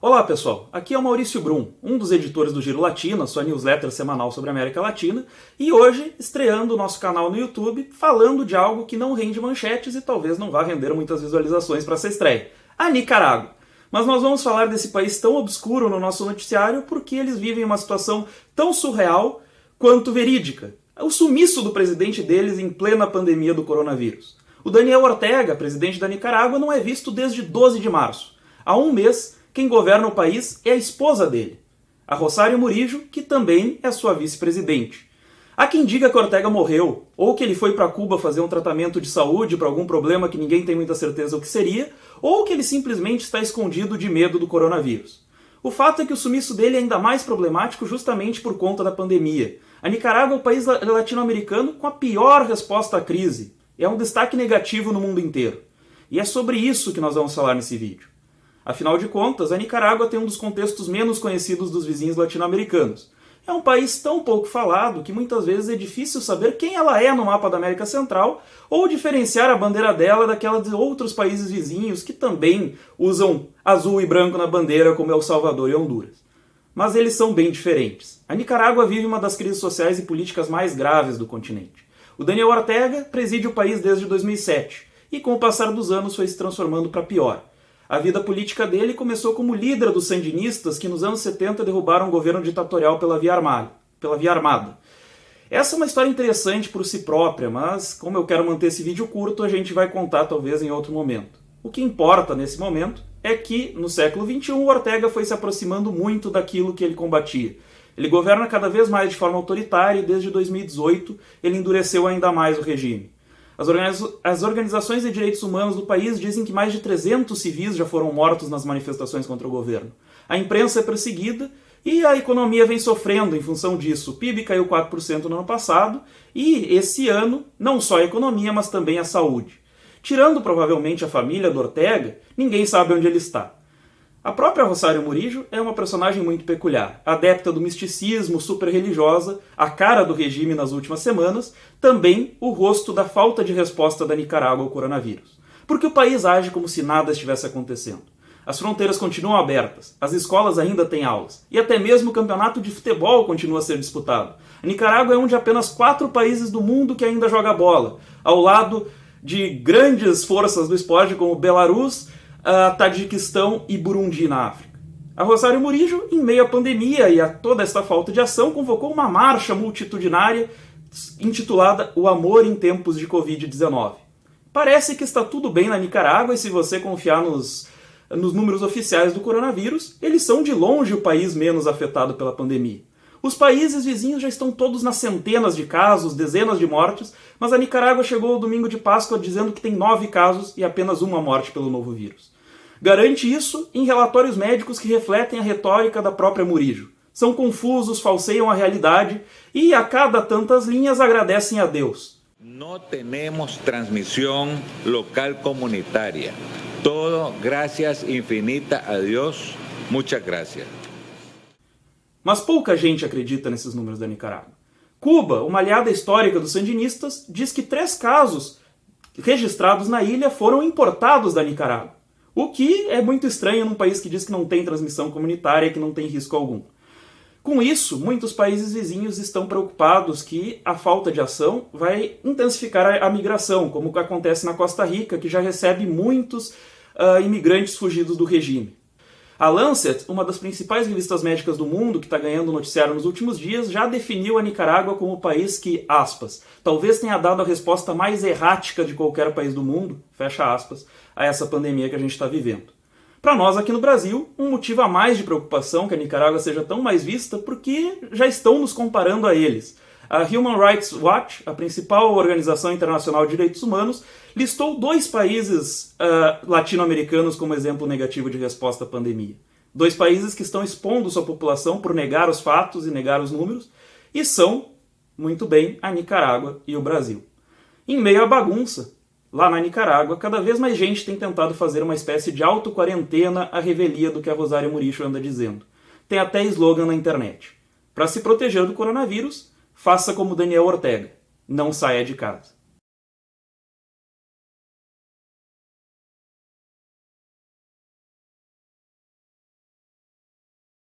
Olá pessoal, aqui é o Maurício Brum, um dos editores do Giro Latino, a sua newsletter semanal sobre a América Latina, e hoje estreando o nosso canal no YouTube falando de algo que não rende manchetes e talvez não vá render muitas visualizações para essa estreia, a Nicarágua. Mas nós vamos falar desse país tão obscuro no nosso noticiário porque eles vivem uma situação tão surreal quanto verídica. O sumiço do presidente deles em plena pandemia do coronavírus. O Daniel Ortega, presidente da Nicarágua, não é visto desde 12 de março. Há um mês, quem governa o país é a esposa dele, a Rosario Murillo, que também é sua vice-presidente. Há quem diga que Ortega morreu, ou que ele foi para Cuba fazer um tratamento de saúde para algum problema que ninguém tem muita certeza o que seria, ou que ele simplesmente está escondido de medo do coronavírus. O fato é que o sumiço dele é ainda mais problemático justamente por conta da pandemia. A Nicarágua é o país latino-americano com a pior resposta à crise. É um destaque negativo no mundo inteiro. E é sobre isso que nós vamos falar nesse vídeo. Afinal de contas, a Nicarágua tem um dos contextos menos conhecidos dos vizinhos latino-americanos. É um país tão pouco falado que muitas vezes é difícil saber quem ela é no mapa da América Central ou diferenciar a bandeira dela daquela de outros países vizinhos que também usam azul e branco na bandeira, como El Salvador e Honduras. Mas eles são bem diferentes. A Nicarágua vive uma das crises sociais e políticas mais graves do continente. O Daniel Ortega preside o país desde 2007 e com o passar dos anos foi se transformando para pior. A vida política dele começou como líder dos sandinistas que nos anos 70 derrubaram o governo ditatorial pela via armada. Essa é uma história interessante por si própria, mas como eu quero manter esse vídeo curto, a gente vai contar talvez em outro momento. O que importa nesse momento é que, no século XXI, o Ortega foi se aproximando muito daquilo que ele combatia. Ele governa cada vez mais de forma autoritária e desde 2018 ele endureceu ainda mais o regime. As organizações de direitos humanos do país dizem que mais de 300 civis já foram mortos nas manifestações contra o governo. A imprensa é perseguida e a economia vem sofrendo em função disso. O PIB caiu 4% no ano passado e esse ano não só a economia, mas também a saúde. Tirando provavelmente a família do Ortega, ninguém sabe onde ele está. A própria Rosario Murillo é uma personagem muito peculiar, adepta do misticismo, super-religiosa, a cara do regime nas últimas semanas, também o rosto da falta de resposta da Nicarágua ao coronavírus. Porque o país age como se nada estivesse acontecendo. As fronteiras continuam abertas, as escolas ainda têm aulas, e até mesmo o campeonato de futebol continua a ser disputado. A Nicarágua é um de apenas 4 países do mundo que ainda joga bola, ao lado de grandes forças do esporte como Belarus, Tadiquistão e Burundi na África. A Rosario Murillo, em meio à pandemia e a toda esta falta de ação, convocou uma marcha multitudinária intitulada O Amor em Tempos de Covid-19. Parece que está tudo bem na Nicarágua e se você confiar nos números oficiais do coronavírus, eles são de longe o país menos afetado pela pandemia. Os países vizinhos já estão todos nas centenas de casos, dezenas de mortes, mas a Nicarágua chegou ao domingo de Páscoa dizendo que tem 9 casos e apenas uma morte pelo novo vírus. Garante isso em relatórios médicos que refletem a retórica da própria Murillo. São confusos, falseiam a realidade e a cada tantas linhas agradecem a Deus. Não temos transmissão local comunitária. Todo gracias infinita a Deus. Muchas gracias. Mas pouca gente acredita nesses números da Nicarágua. Cuba, uma aliada histórica dos sandinistas, diz que 3 casos registrados na ilha foram importados da Nicarágua. O que é muito estranho num país que diz que não tem transmissão comunitária e que não tem risco algum. Com isso, muitos países vizinhos estão preocupados que a falta de ação vai intensificar a migração, como acontece na Costa Rica, que já recebe muitos imigrantes fugidos do regime. A Lancet, uma das principais revistas médicas do mundo, que está ganhando noticiário nos últimos dias, já definiu a Nicarágua como o país que, aspas, talvez tenha dado a resposta mais errática de qualquer país do mundo, fecha aspas, a essa pandemia que a gente está vivendo. Para nós aqui no Brasil, um motivo a mais de preocupação que a Nicarágua seja tão mais vista, porque já estão nos comparando a eles. A Human Rights Watch, a principal organização internacional de direitos humanos, listou 2 países latino-americanos como exemplo negativo de resposta à pandemia. 2 países que estão expondo sua população por negar os fatos e negar os números, e são, muito bem, a Nicarágua e o Brasil. Em meio à bagunça, lá na Nicarágua, cada vez mais gente tem tentado fazer uma espécie de auto-quarentena à revelia do que a Rosario Murillo anda dizendo. Tem até slogan na internet. Para se proteger do coronavírus, faça como Daniel Ortega, não saia de casa.